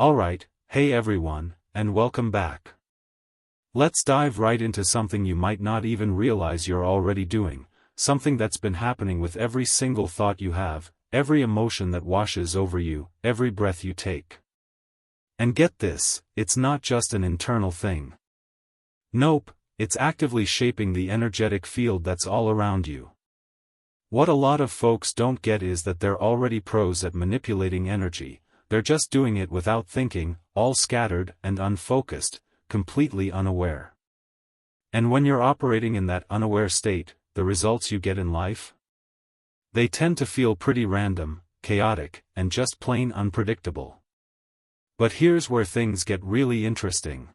Alright, hey everyone, and welcome back. Let's dive right into something you might not even realize you're already doing, something that's been happening with every single thought you have, every emotion that washes over you, every breath you take. And get this, it's not just an internal thing. Nope, it's actively shaping the energetic field that's all around you. What a lot of folks don't get is that they're already pros at manipulating energy, they're just doing it without thinking, all scattered and unfocused, completely unaware. And when you're operating in that unaware state, the results you get in life? They tend to feel pretty random, chaotic, and just plain unpredictable. But here's where things get really interesting.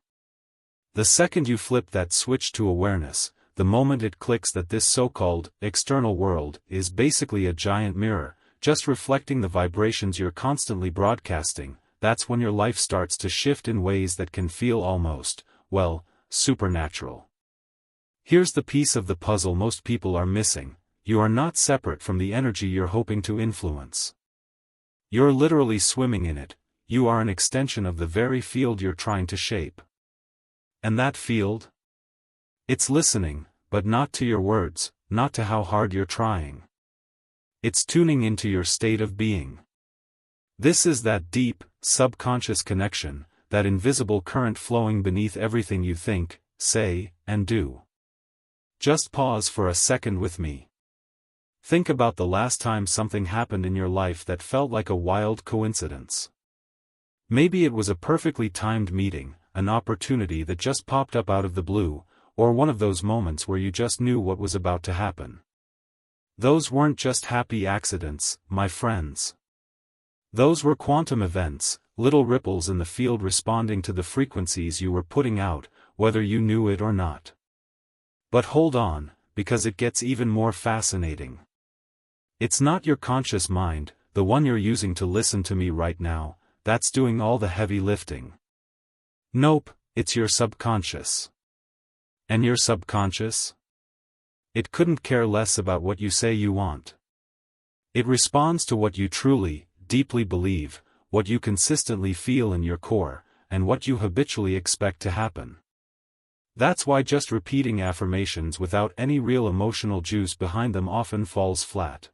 The second you flip that switch to awareness, the moment it clicks that this so-called external world is basically a giant mirror, just reflecting the vibrations you're constantly broadcasting, that's when your life starts to shift in ways that can feel almost, well, supernatural. Here's the piece of the puzzle most people are missing: you are not separate from the energy you're hoping to influence. You're literally swimming in it, you are an extension of the very field you're trying to shape. And that field? It's listening, but not to your words, not to how hard you're trying. It's tuning into your state of being. This is that deep, subconscious connection, that invisible current flowing beneath everything you think, say, and do. Just pause for a second with me. Think about the last time something happened in your life that felt like a wild coincidence. Maybe it was a perfectly timed meeting, an opportunity that just popped up out of the blue, or one of those moments where you just knew what was about to happen. Those weren't just happy accidents, my friends. Those were quantum events, little ripples in the field responding to the frequencies you were putting out, whether you knew it or not. But hold on, because it gets even more fascinating. It's not your conscious mind, the one you're using to listen to me right now, that's doing all the heavy lifting. Nope, it's your subconscious. And your subconscious? It couldn't care less about what you say you want. It responds to what you truly, deeply believe, what you consistently feel in your core, and what you habitually expect to happen. That's why just repeating affirmations without any real emotional juice behind them often falls flat.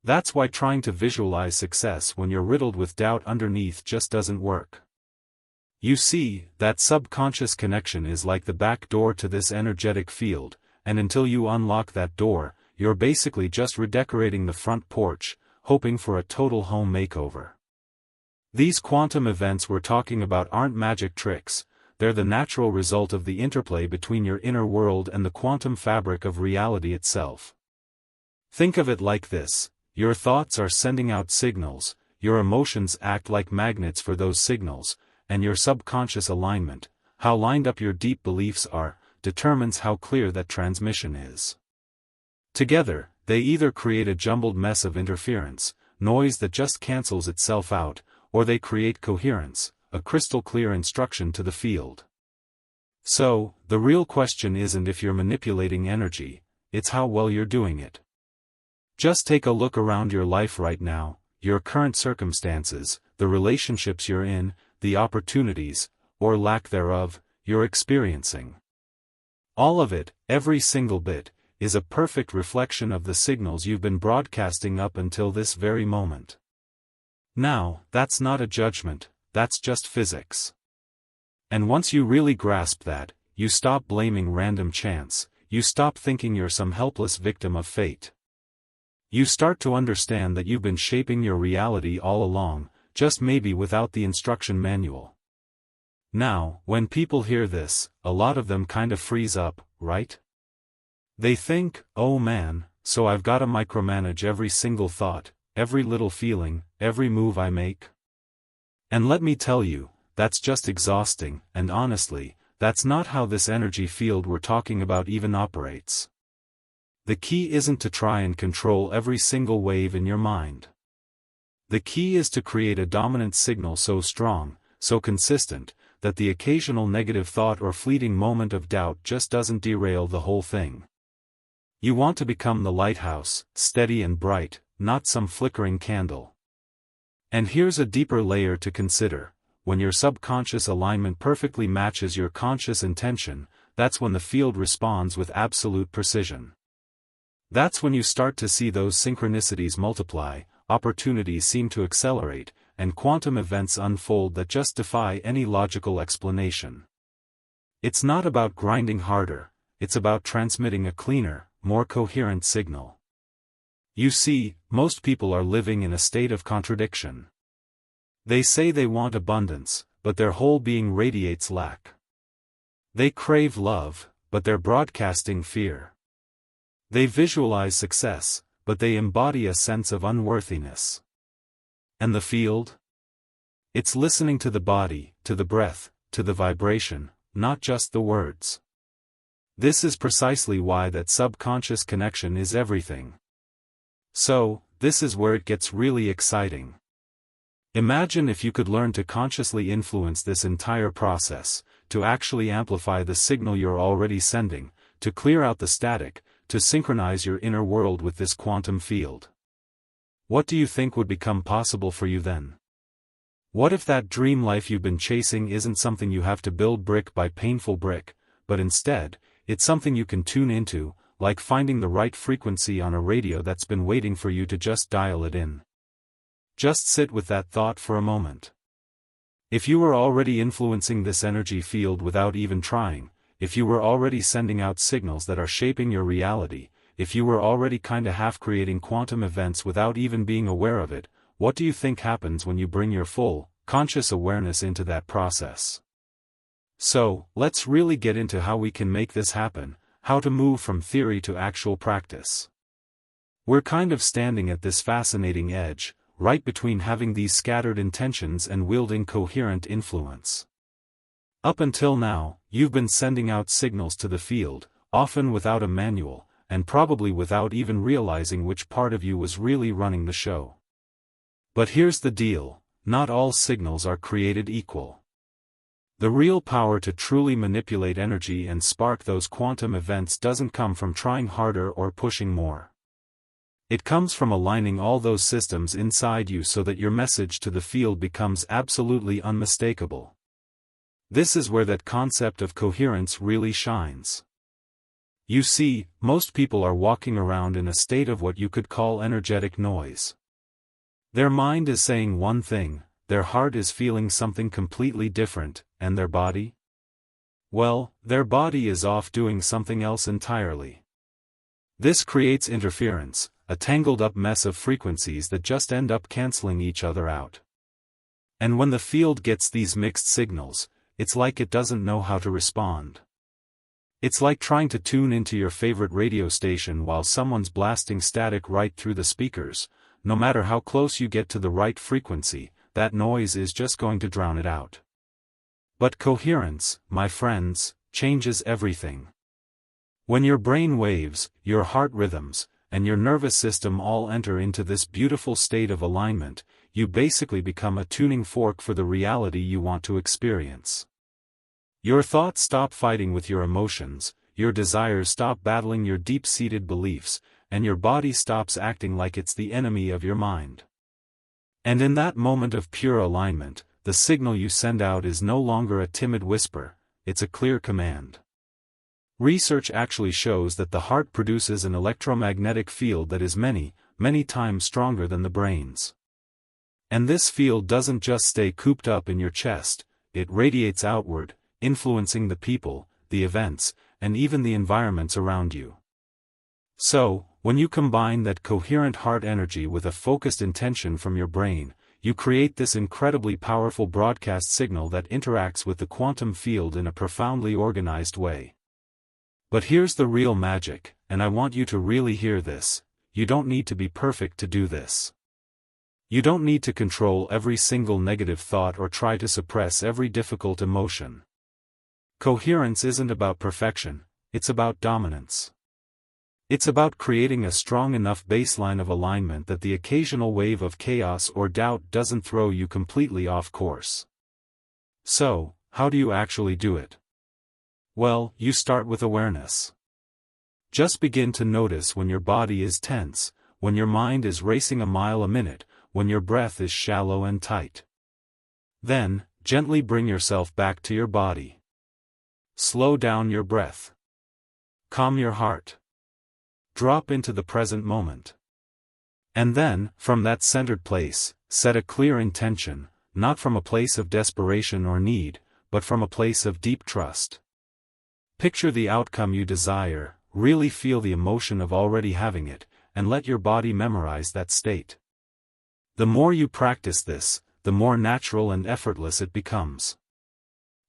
That's why trying to visualize success when you're riddled with doubt underneath just doesn't work. You see, that subconscious connection is like the back door to this energetic field, and until you unlock that door, you're basically just redecorating the front porch, hoping for a total home makeover. These quantum events we're talking about aren't magic tricks, they're the natural result of the interplay between your inner world and the quantum fabric of reality itself. Think of it like this: your thoughts are sending out signals, your emotions act like magnets for those signals, and your subconscious alignment, how lined up your deep beliefs are, determines how clear that transmission is. Together, they either create a jumbled mess of interference, noise that just cancels itself out, or they create coherence, a crystal clear instruction to the field. So, the real question isn't if you're manipulating energy, it's how well you're doing it. Just take a look around your life right now, your current circumstances, the relationships you're in, the opportunities, or lack thereof, you're experiencing. All of it, every single bit, is a perfect reflection of the signals you've been broadcasting up until this very moment. Now, that's not a judgment, that's just physics. And once you really grasp that, you stop blaming random chance, you stop thinking you're some helpless victim of fate. You start to understand that you've been shaping your reality all along, just maybe without the instruction manual. Now, when people hear this, a lot of them kind of freeze up, right? They think, oh man, so I've got to micromanage every single thought, every little feeling, every move I make? And let me tell you, that's just exhausting, and honestly, that's not how this energy field we're talking about even operates. The key isn't to try and control every single wave in your mind. The key is to create a dominant signal so strong, so consistent, that the occasional negative thought or fleeting moment of doubt just doesn't derail the whole thing. You want to become the lighthouse, steady and bright, not some flickering candle. And here's a deeper layer to consider. when your subconscious alignment perfectly matches your conscious intention, that's when the field responds with absolute precision. That's when you start to see those synchronicities multiply, opportunities seem to accelerate, and quantum events unfold that just defy any logical explanation. It's not about grinding harder, it's about transmitting a cleaner, more coherent signal. You see, most people are living in a state of contradiction. They say they want abundance, but their whole being radiates lack. They crave love, but they're broadcasting fear. They visualize success, but they embody a sense of unworthiness. And the field? It's listening to the body, to the breath, to the vibration, not just the words. This is precisely why that subconscious connection is everything. So, this is where it gets really exciting. Imagine if you could learn to consciously influence this entire process, to actually amplify the signal you're already sending, to clear out the static, to synchronize your inner world with this quantum field. What do you think would become possible for you then? What if that dream life you've been chasing isn't something you have to build brick by painful brick, but instead, it's something you can tune into, like finding the right frequency on a radio that's been waiting for you to just dial it in? Just sit with that thought for a moment. If you were already influencing this energy field without even trying, if you were already sending out signals that are shaping your reality, if you were already kinda half creating quantum events without even being aware of it, what do you think happens when you bring your full, conscious awareness into that process? So, let's really get into how we can make this happen, how to move from theory to actual practice. We're kind of standing at this fascinating edge, right between having these scattered intentions and wielding coherent influence. Up until now, you've been sending out signals to the field, often without a manual, and probably without even realizing which part of you was really running the show. But here's the deal, not all signals are created equal. The real power to truly manipulate energy and spark those quantum events doesn't come from trying harder or pushing more. It comes from aligning all those systems inside you so that your message to the field becomes absolutely unmistakable. This is where that concept of coherence really shines. You see, most people are walking around in a state of what you could call energetic noise. Their mind is saying one thing, their heart is feeling something completely different, and their body? Well, their body is off doing something else entirely. This creates interference, a tangled-up mess of frequencies that just end up canceling each other out. And when the field gets these mixed signals, it's like it doesn't know how to respond. It's like trying to tune into your favorite radio station while someone's blasting static right through the speakers. No matter how close you get to the right frequency, that noise is just going to drown it out. But coherence, my friends, changes everything. When your brain waves, your heart rhythms, and your nervous system all enter into this beautiful state of alignment, you basically become a tuning fork for the reality you want to experience. Your thoughts stop fighting with your emotions, your desires stop battling your deep-seated beliefs, and your body stops acting like it's the enemy of your mind. And in that moment of pure alignment, the signal you send out is no longer a timid whisper, it's a clear command. Research actually shows that the heart produces an electromagnetic field that is many, many times stronger than the brain's. And this field doesn't just stay cooped up in your chest, it radiates outward, influencing the people, the events, and even the environments around you. So, when you combine that coherent heart energy with a focused intention from your brain, you create this incredibly powerful broadcast signal that interacts with the quantum field in a profoundly organized way. But here's the real magic, and I want you to really hear this: you don't need to be perfect to do this. You don't need to control every single negative thought or try to suppress every difficult emotion. Coherence isn't about perfection, it's about dominance. It's about creating a strong enough baseline of alignment that the occasional wave of chaos or doubt doesn't throw you completely off course. So, how do you actually do it? Well, you start with awareness. Just begin to notice when your body is tense, when your mind is racing a mile a minute, when your breath is shallow and tight. Then, gently bring yourself back to your body. Slow down your breath. Calm your heart. Drop into the present moment. And then, from that centered place, set a clear intention, not from a place of desperation or need, but from a place of deep trust. Picture the outcome you desire, really feel the emotion of already having it, and let your body memorize that state. The more you practice this, the more natural and effortless it becomes.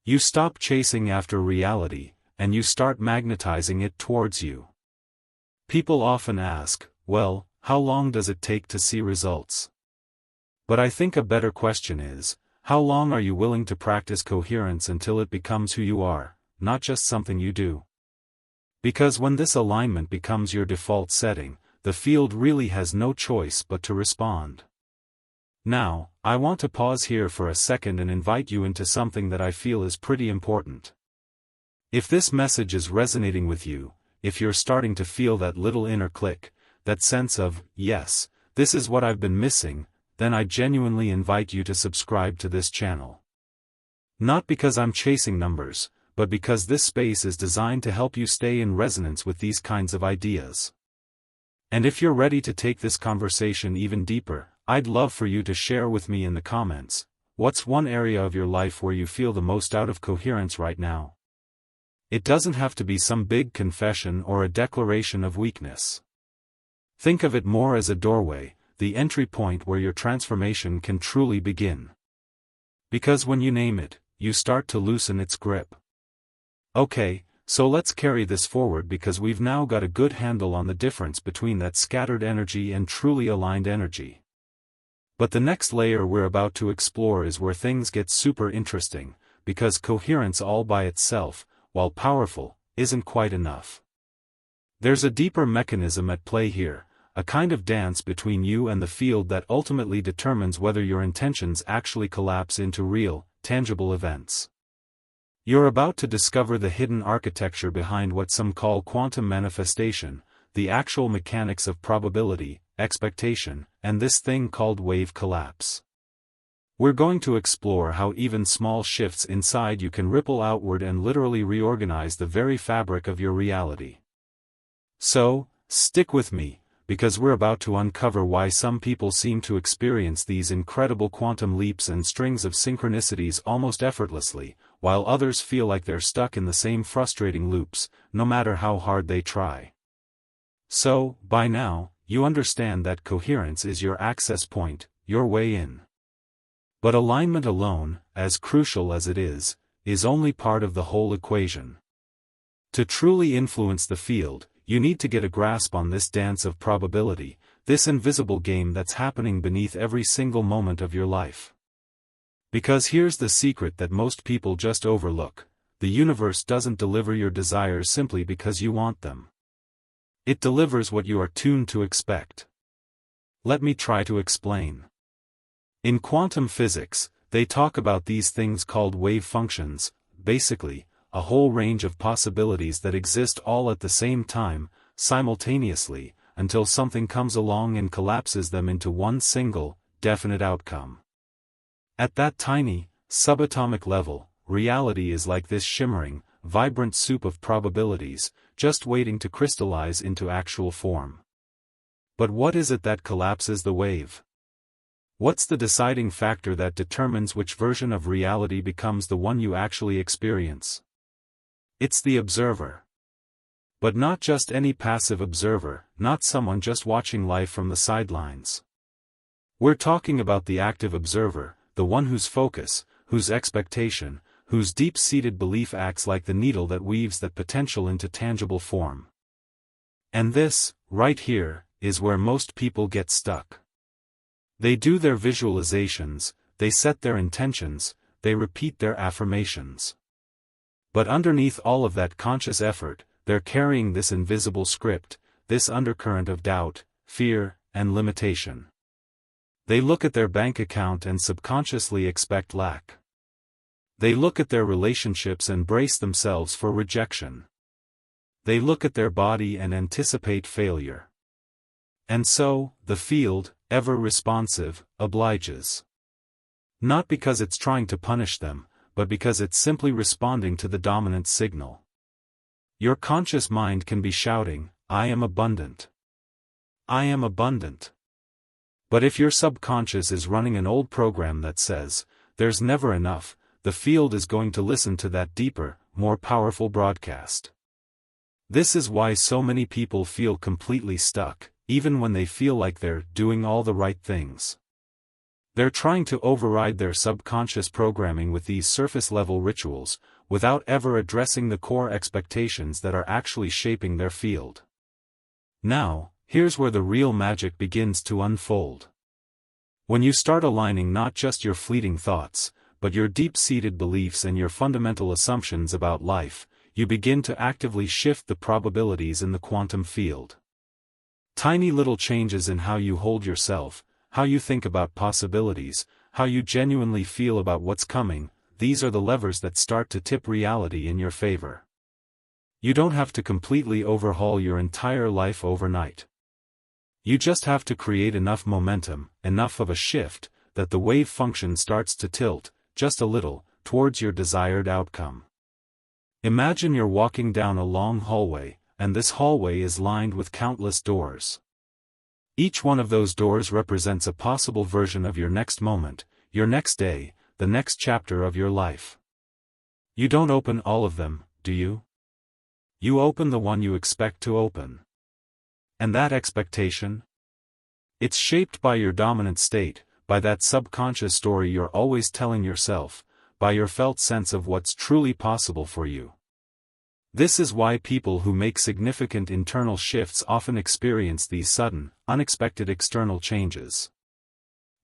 You stop chasing after reality, and you start magnetizing it towards you. People often ask, well, how long does it take to see results? But I think a better question is, how long are you willing to practice coherence until it becomes who you are, not just something you do? Because when this alignment becomes your default setting, the field really has no choice but to respond. Now, I want to pause here for a second and invite you into something that I feel is pretty important. If this message is resonating with you, if you're starting to feel that little inner click, that sense of, yes, this is what I've been missing, then I genuinely invite you to subscribe to this channel. Not because I'm chasing numbers, but because this space is designed to help you stay in resonance with these kinds of ideas. And if you're ready to take this conversation even deeper, I'd love for you to share with me in the comments, what's one area of your life where you feel the most out of coherence right now? It doesn't have to be some big confession or a declaration of weakness. Think of it more as a doorway, the entry point where your transformation can truly begin. Because when you name it, you start to loosen its grip. Okay, so let's carry this forward because we've now got a good handle on the difference between that scattered energy and truly aligned energy. But the next layer we're about to explore is where things get super interesting, because coherence all by itself, while powerful, isn't quite enough. There's a deeper mechanism at play here, a kind of dance between you and the field that ultimately determines whether your intentions actually collapse into real, tangible events. You're about to discover the hidden architecture behind what some call quantum manifestation, the actual mechanics of probability, expectation, and this thing called wave collapse. We're going to explore how even small shifts inside you can ripple outward and literally reorganize the very fabric of your reality. So, stick with me, because we're about to uncover why some people seem to experience these incredible quantum leaps and strings of synchronicities almost effortlessly, while others feel like they're stuck in the same frustrating loops, no matter how hard they try. So, by now, you understand that coherence is your access point, your way in. But alignment alone, as crucial as it is only part of the whole equation. To truly influence the field, you need to get a grasp on this dance of probability, this invisible game that's happening beneath every single moment of your life. Because here's the secret that most people just overlook: the universe doesn't deliver your desires simply because you want them. It delivers what you are tuned to expect. Let me try to explain. In quantum physics, they talk about these things called wave functions, basically, a whole range of possibilities that exist all at the same time, simultaneously, until something comes along and collapses them into one single, definite outcome. At that tiny, subatomic level, reality is like this shimmering, vibrant soup of probabilities, just waiting to crystallize into actual form. But what is it that collapses the wave? What's the deciding factor that determines which version of reality becomes the one you actually experience? It's the observer. But not just any passive observer, not someone just watching life from the sidelines. We're talking about the active observer, the one whose focus, whose expectation, whose deep-seated belief acts like the needle that weaves that potential into tangible form. And this, right here, is where most people get stuck. They do their visualizations, they set their intentions, they repeat their affirmations. But underneath all of that conscious effort, they're carrying this invisible script, this undercurrent of doubt, fear, and limitation. They look at their bank account and subconsciously expect lack. They look at their relationships and brace themselves for rejection. They look at their body and anticipate failure. And so, the field, ever responsive, obliges. Not because it's trying to punish them, but because it's simply responding to the dominant signal. Your conscious mind can be shouting, "I am abundant. I am abundant." But if your subconscious is running an old program that says, "There's never enough," the field is going to listen to that deeper, more powerful broadcast. This is why so many people feel completely stuck, even when they feel like they're doing all the right things. They're trying to override their subconscious programming with these surface-level rituals, without ever addressing the core expectations that are actually shaping their field. Now, here's where the real magic begins to unfold. When you start aligning not just your fleeting thoughts, but your deep-seated beliefs and your fundamental assumptions about life, you begin to actively shift the probabilities in the quantum field. Tiny little changes in how you hold yourself, how you think about possibilities, how you genuinely feel about what's coming, these are the levers that start to tip reality in your favor. You don't have to completely overhaul your entire life overnight. You just have to create enough momentum, enough of a shift, that the wave function starts to tilt, just a little, towards your desired outcome. Imagine you're walking down a long hallway, and this hallway is lined with countless doors. Each one of those doors represents a possible version of your next moment, your next day, the next chapter of your life. You don't open all of them, do you? You open the one you expect to open. And that expectation? It's shaped by your dominant state, by that subconscious story you're always telling yourself, by your felt sense of what's truly possible for you. This is why people who make significant internal shifts often experience these sudden, unexpected external changes.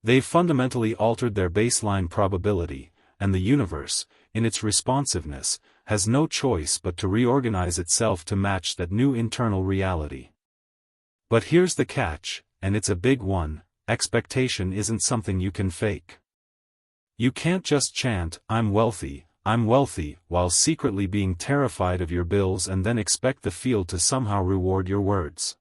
They've fundamentally altered their baseline probability, and the universe, in its responsiveness, has no choice but to reorganize itself to match that new internal reality. But here's the catch, and it's a big one: expectation isn't something you can fake. You can't just chant, I'm wealthy," while secretly being terrified of your bills and then expect the field to somehow reward your words.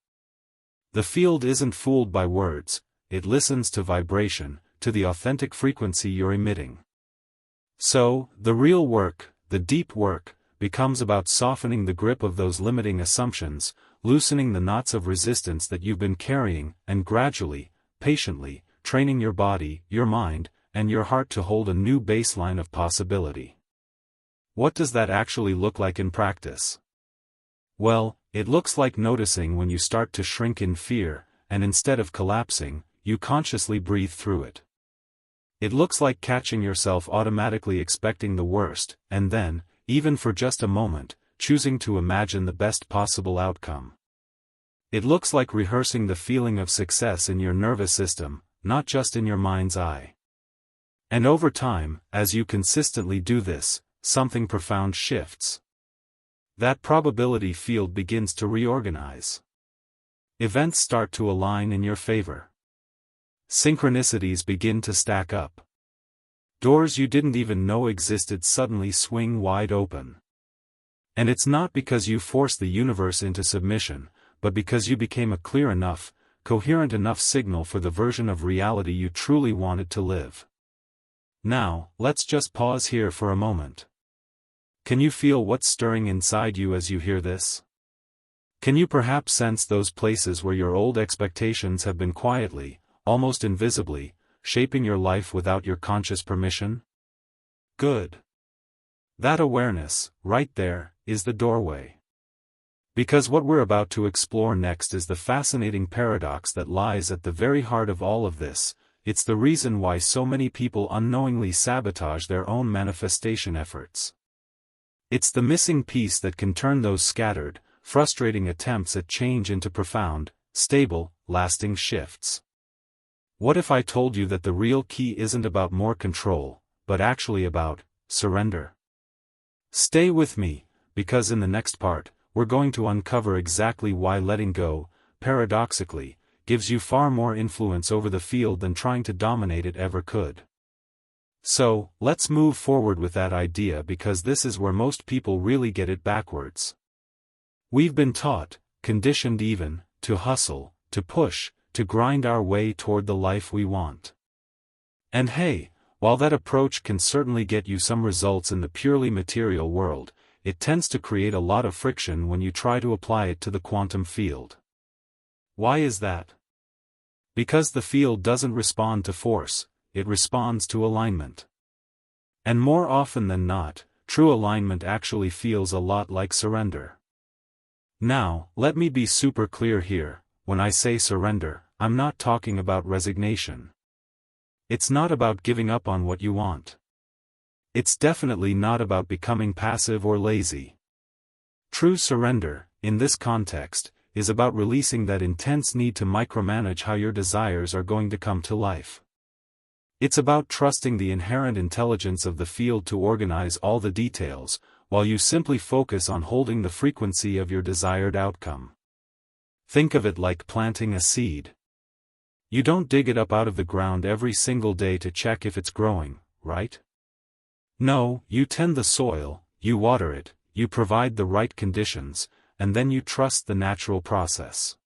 The field isn't fooled by words, it listens to vibration, to the authentic frequency you're emitting. So, the real work, the deep work, becomes about softening the grip of those limiting assumptions, loosening the knots of resistance that you've been carrying, and gradually, patiently, training your body, your mind, and your heart to hold a new baseline of possibility. What does that actually look like in practice? Well, it looks like noticing when you start to shrink in fear, and instead of collapsing, you consciously breathe through it. It looks like catching yourself automatically expecting the worst, and then, even for just a moment, choosing to imagine the best possible outcome. It looks like rehearsing the feeling of success in your nervous system, not just in your mind's eye. And over time, as you consistently do this, something profound shifts. That probability field begins to reorganize. Events start to align in your favor. Synchronicities begin to stack up. Doors you didn't even know existed suddenly swing wide open. And it's not because you forced the universe into submission, but because you became a clear enough, coherent enough signal for the version of reality you truly wanted to live. Now, let's just pause here for a moment. Can you feel what's stirring inside you as you hear this? Can you perhaps sense those places where your old expectations have been quietly, almost invisibly, shaping your life without your conscious permission? Good. That awareness, right there, is the doorway. Because what we're about to explore next is the fascinating paradox that lies at the very heart of all of this. It's the reason why so many people unknowingly sabotage their own manifestation efforts. It's the missing piece that can turn those scattered, frustrating attempts at change into profound, stable, lasting shifts. What if I told you that the real key isn't about more control, but actually about surrender? Stay with me, because in the next part, we're going to uncover exactly why letting go, paradoxically, gives you far more influence over the field than trying to dominate it ever could. So, let's move forward with that idea, because this is where most people really get it backwards. We've been taught, conditioned even, to hustle, to push, to grind our way toward the life we want. And hey, While that approach can certainly get you some results in the purely material world, it tends to create a lot of friction when you try to apply it to the quantum field. Why is that? Because the field doesn't respond to force, it responds to alignment. And more often than not, true alignment actually feels a lot like surrender. Now, let me be super clear here. When I say surrender, I'm not talking about resignation. It's not about giving up on what you want. It's definitely not about becoming passive or lazy. True surrender, in this context, is about releasing that intense need to micromanage how your desires are going to come to life. It's about trusting the inherent intelligence of the field to organize all the details, while you simply focus on holding the frequency of your desired outcome. Think of it like planting a seed. You don't dig it up out of the ground every single day to check if it's growing, right? No, you tend the soil, you water it, you provide the right conditions, and then you trust the natural process.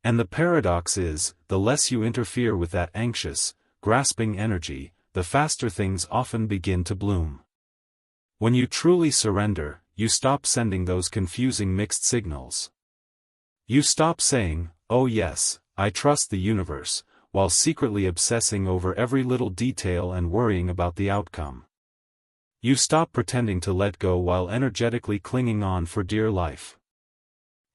And the paradox is, the less you interfere with that anxious, grasping energy, the faster things often begin to bloom. When you truly surrender, you stop sending those confusing mixed signals. You stop saying, "Oh yes, I trust the universe," while secretly obsessing over every little detail and worrying about the outcome. You stop pretending to let go while energetically clinging on for dear life.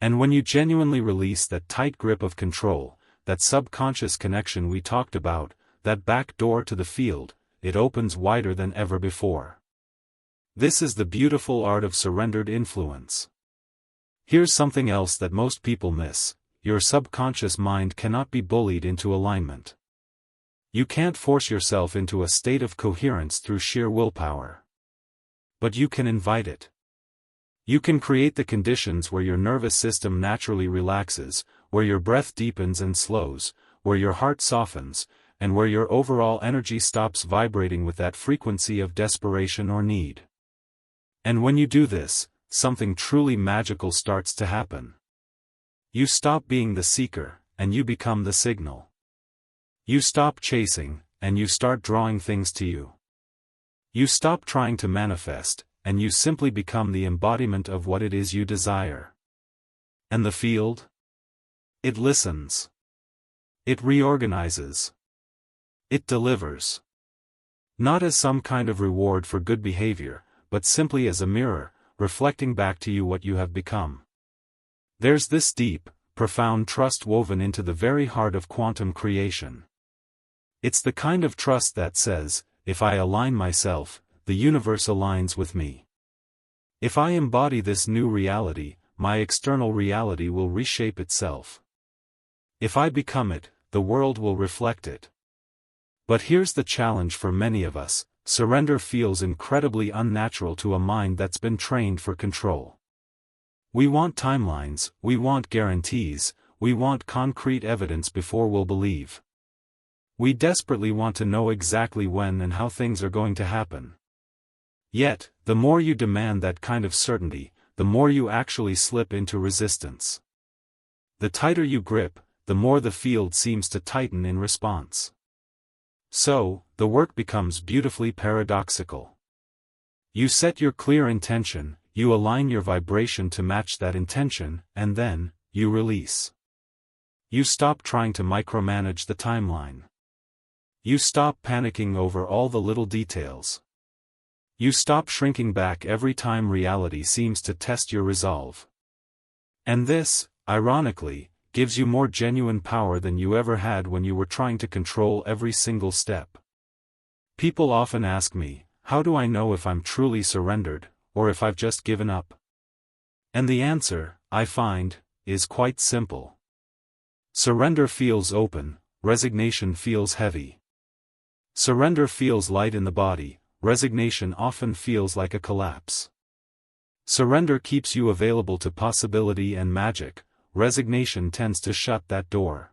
And when you genuinely release that tight grip of control, that subconscious connection we talked about, that back door to the field, it opens wider than ever before. This is the beautiful art of surrendered influence. Here's something else that most people miss: your subconscious mind cannot be bullied into alignment. You can't force yourself into a state of coherence through sheer willpower. But you can invite it. You can create the conditions where your nervous system naturally relaxes, where your breath deepens and slows, where your heart softens, and where your overall energy stops vibrating with that frequency of desperation or need. And when you do this, something truly magical starts to happen. You stop being the seeker, and you become the signal. You stop chasing, and you start drawing things to you. You stop trying to manifest, and you simply become the embodiment of what it is you desire. And the field? It listens. It reorganizes. It delivers. Not as some kind of reward for good behavior, but simply as a mirror, reflecting back to you what you have become. There's this deep, profound trust woven into the very heart of quantum creation. It's the kind of trust that says, if I align myself, the universe aligns with me. If I embody this new reality, my external reality will reshape itself. If I become it, the world will reflect it. But here's the challenge for many of us: surrender feels incredibly unnatural to a mind that's been trained for control. We want timelines, we want guarantees, we want concrete evidence before we'll believe. We desperately want to know exactly when and how things are going to happen. Yet, the more you demand that kind of certainty, the more you actually slip into resistance. The tighter you grip, the more the field seems to tighten in response. So, the work becomes beautifully paradoxical. You set your clear intention, you align your vibration to match that intention, and then, you release. You stop trying to micromanage the timeline. You stop panicking over all the little details. You stop shrinking back every time reality seems to test your resolve. And this, ironically, gives you more genuine power than you ever had when you were trying to control every single step. People often ask me, how do I know if I'm truly surrendered, or if I've just given up? And the answer, I find, is quite simple. Surrender feels open, resignation feels heavy. Surrender feels light in the body, resignation often feels like a collapse. Surrender keeps you available to possibility and magic, resignation tends to shut that door.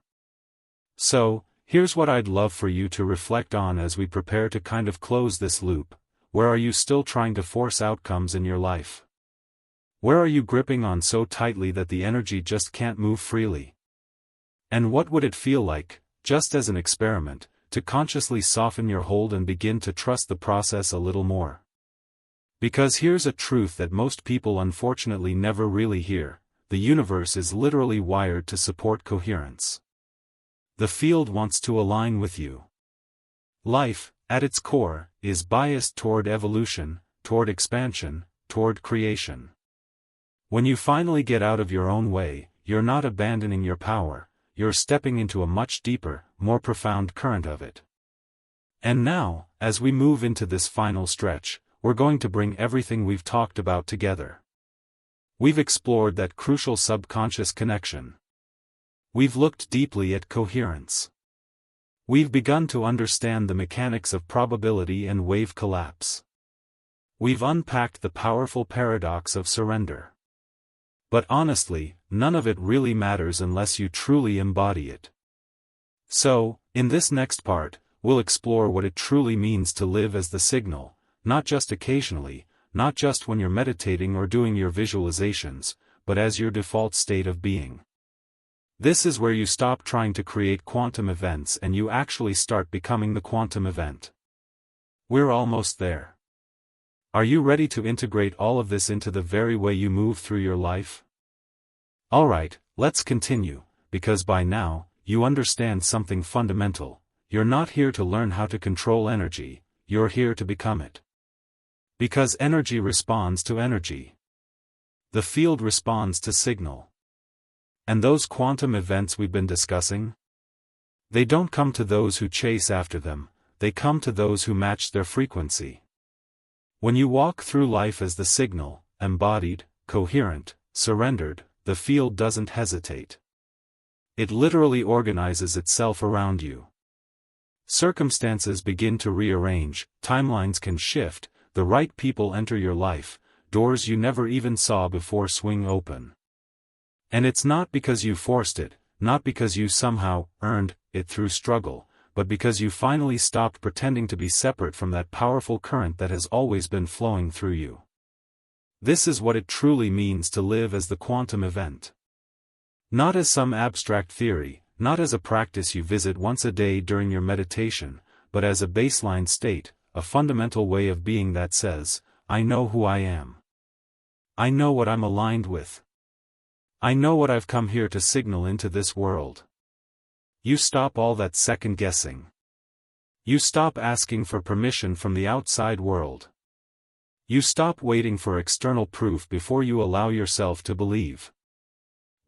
So, here's what I'd love for you to reflect on as we prepare to kind of close this loop. Where are you still trying to force outcomes in your life? Where are you gripping on so tightly that the energy just can't move freely? And what would it feel like, just as an experiment, to consciously soften your hold and begin to trust the process a little more. Because here's a truth that most people unfortunately never really hear: the universe is literally wired to support coherence. The field wants to align with you. Life, at its core, is biased toward evolution, toward expansion, toward creation. When you finally get out of your own way, you're not abandoning your power, you're stepping into a much deeper, more profound current of it. And now, as we move into this final stretch, we're going to bring everything we've talked about together. We've explored that crucial subconscious connection. We've looked deeply at coherence. We've begun to understand the mechanics of probability and wave collapse. We've unpacked the powerful paradox of surrender. But honestly, none of it really matters unless you truly embody it. So, in this next part, we'll explore what it truly means to live as the signal, not just occasionally, not just when you're meditating or doing your visualizations, but as your default state of being. This is where you stop trying to create quantum events and you actually start becoming the quantum event. We're almost there. Are you ready to integrate all of this into the very way you move through your life? Alright, let's continue, because by now, you understand something fundamental. You're not here to learn how to control energy, you're here to become it. Because energy responds to energy. The field responds to signal. And those quantum events we've been discussing? They don't come to those who chase after them, they come to those who match their frequency. When you walk through life as the signal, embodied, coherent, surrendered, the field doesn't hesitate. It literally organizes itself around you. Circumstances begin to rearrange, timelines can shift, the right people enter your life, doors you never even saw before swing open. And it's not because you forced it, not because you somehow earned it through struggle, but because you finally stopped pretending to be separate from that powerful current that has always been flowing through you. This is what it truly means to live as the quantum event. Not as some abstract theory, not as a practice you visit once a day during your meditation, but as a baseline state, a fundamental way of being that says, I know who I am. I know what I'm aligned with. I know what I've come here to signal into this world. You stop all that second guessing. You stop asking for permission from the outside world. You stop waiting for external proof before you allow yourself to believe.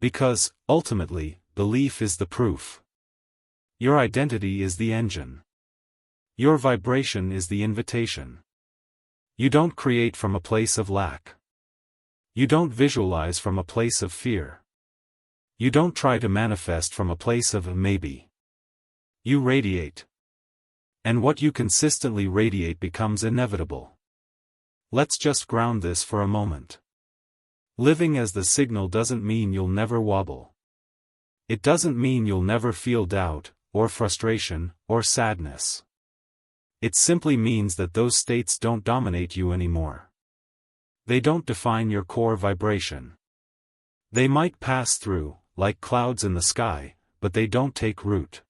Because, ultimately, belief is the proof. Your identity is the engine. Your vibration is the invitation. You don't create from a place of lack. You don't visualize from a place of fear. You don't try to manifest from a place of maybe. You radiate. And what you consistently radiate becomes inevitable. Let's just ground this for a moment. Living as the signal doesn't mean you'll never wobble. It doesn't mean you'll never feel doubt, or frustration, or sadness. It simply means that those states don't dominate you anymore. They don't define your core vibration. They might pass through, like clouds in the sky, but they don't take root.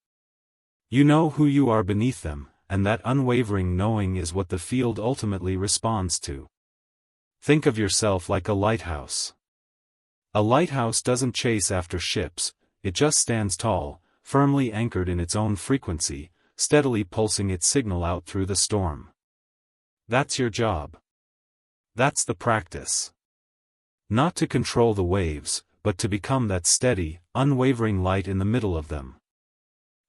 You know who you are beneath them, and that unwavering knowing is what the field ultimately responds to. Think of yourself like a lighthouse. A lighthouse doesn't chase after ships, it just stands tall, firmly anchored in its own frequency, steadily pulsing its signal out through the storm. That's your job. That's the practice. Not to control the waves, but to become that steady, unwavering light in the middle of them.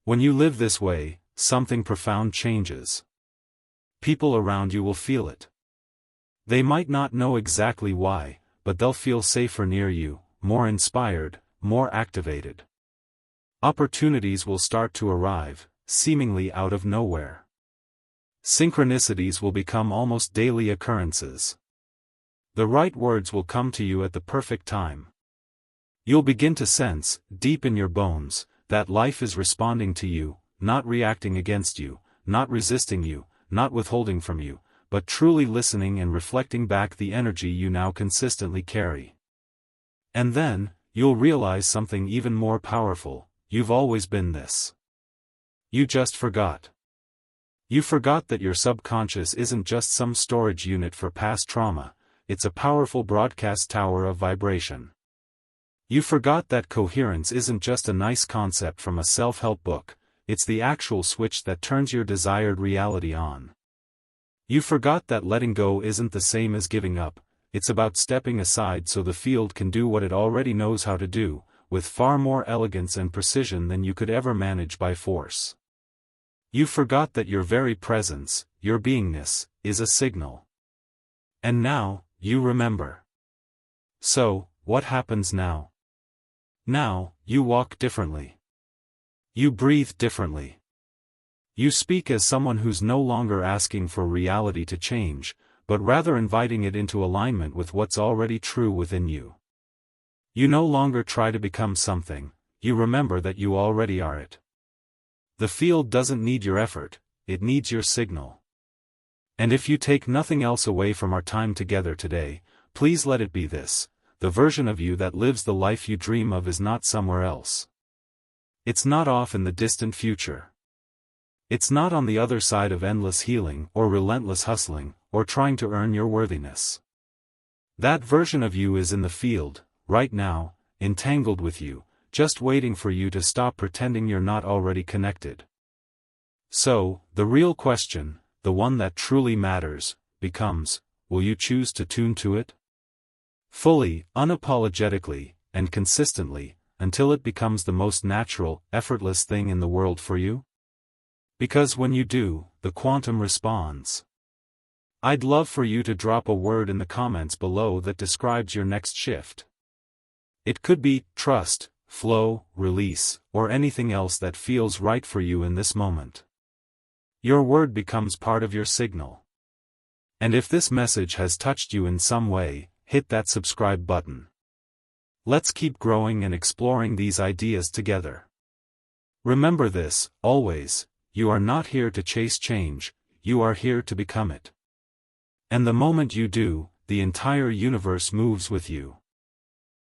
When you live this way, something profound changes. People around you will feel it. They might not know exactly why, but they'll feel safer near you, more inspired, more activated. Opportunities will start to arrive, seemingly out of nowhere. Synchronicities will become almost daily occurrences. The right words will come to you at the perfect time. You'll begin to sense, deep in your bones, that life is responding to you, not reacting against you, not resisting you, not withholding from you, but truly listening and reflecting back the energy you now consistently carry. And then, you'll realize something even more powerful: you've always been this. You just forgot. You forgot that your subconscious isn't just some storage unit for past trauma, it's a powerful broadcast tower of vibration. You forgot that coherence isn't just a nice concept from a self-help book, it's the actual switch that turns your desired reality on. You forgot that letting go isn't the same as giving up, it's about stepping aside so the field can do what it already knows how to do, with far more elegance and precision than you could ever manage by force. You forgot that your very presence, your beingness, is a signal. And now, you remember. So, what happens now? Now, you walk differently. You breathe differently. You speak as someone who's no longer asking for reality to change, but rather inviting it into alignment with what's already true within you. You no longer try to become something, you remember that you already are it. The field doesn't need your effort, it needs your signal. And if you take nothing else away from our time together today, please let it be this: the version of you that lives the life you dream of is not somewhere else. It's not off in the distant future. It's not on the other side of endless healing or relentless hustling, or trying to earn your worthiness. That version of you is in the field, right now, entangled with you, just waiting for you to stop pretending you're not already connected. So, the real question, the one that truly matters, becomes, will you choose to tune to it? Fully, unapologetically, and consistently, until it becomes the most natural, effortless thing in the world for you? Because when you do, the quantum responds. I'd love for you to drop a word in the comments below that describes your next shift. It could be trust, flow, release, or anything else that feels right for you in this moment. Your word becomes part of your signal. And if this message has touched you in some way, hit that subscribe button. Let's keep growing and exploring these ideas together. Remember this, always, you are not here to chase change, you are here to become it. And the moment you do, the entire universe moves with you.